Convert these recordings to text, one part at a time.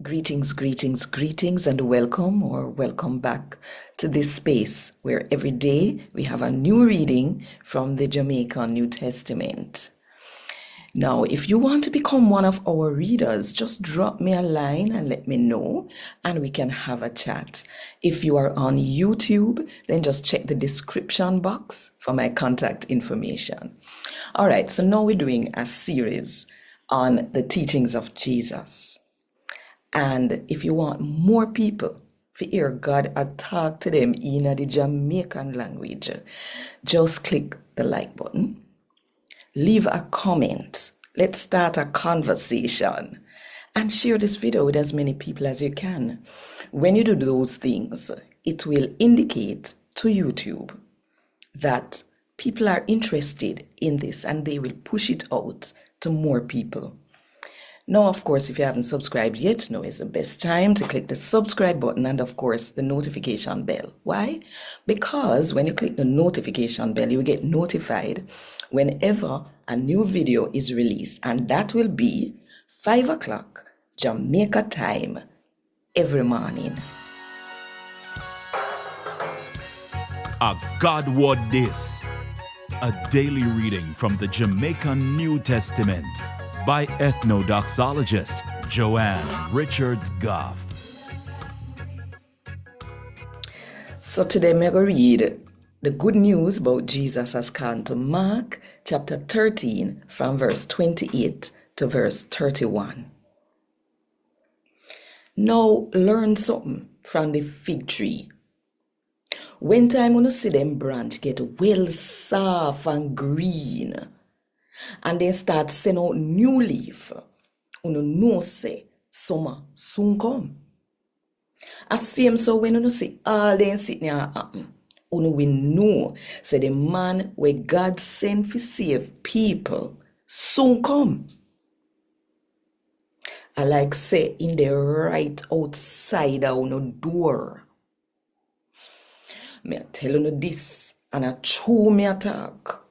Greetings, greetings, greetings, and welcome or welcome back to this space where every day we have a new reading from the Jamaican New Testament. Now, if you want to become one of our readers, just drop me a line and let me know, and we can have a chat. If you are on YouTube, then just check the description box for my contact information. All right, so now we're doing a series on the teachings of Jesus. And if you want more people to hear God talk to them in the Jamaican language, just click the like button. Leave a comment. Let's start a conversation and share this video with as many people as you can. When you do those things, it will indicate to YouTube that people are interested in this and they will push it out to more people. Now, of course, if you haven't subscribed yet, now is the best time to click the subscribe button and, of course, the notification bell. Why? Because when you click the notification bell, you get notified whenever a new video is released, and that will be 5 o'clock Jamaica time every morning. A God Word This, a daily reading from the Jamaican New Testament by Ethnodoxologist Richards Goffe. So today I'm going to read the good news about Jesus has come to Mark chapter 13 from verse 28 to verse 31. Now learn something from the fig tree. When time when you see them branch get well soft and green, and then start send out new leaf, you know say summer soon come. As same so when you see all them sitting here happen, you will know say the man where God sent to save people soon come. I like say in the right outside of door. Me tell you this, and I true me talk.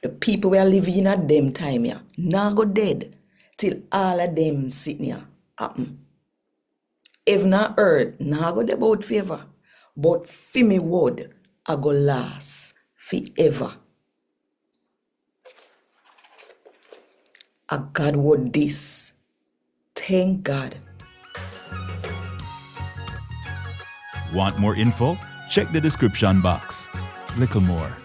The people we are living at them time here, now go dead till all of them sitting here happen. Heaven and earth now go dead about forever, but for me word I go last forever. A God word this. Thank God. Want more info? Check the description box. Little more.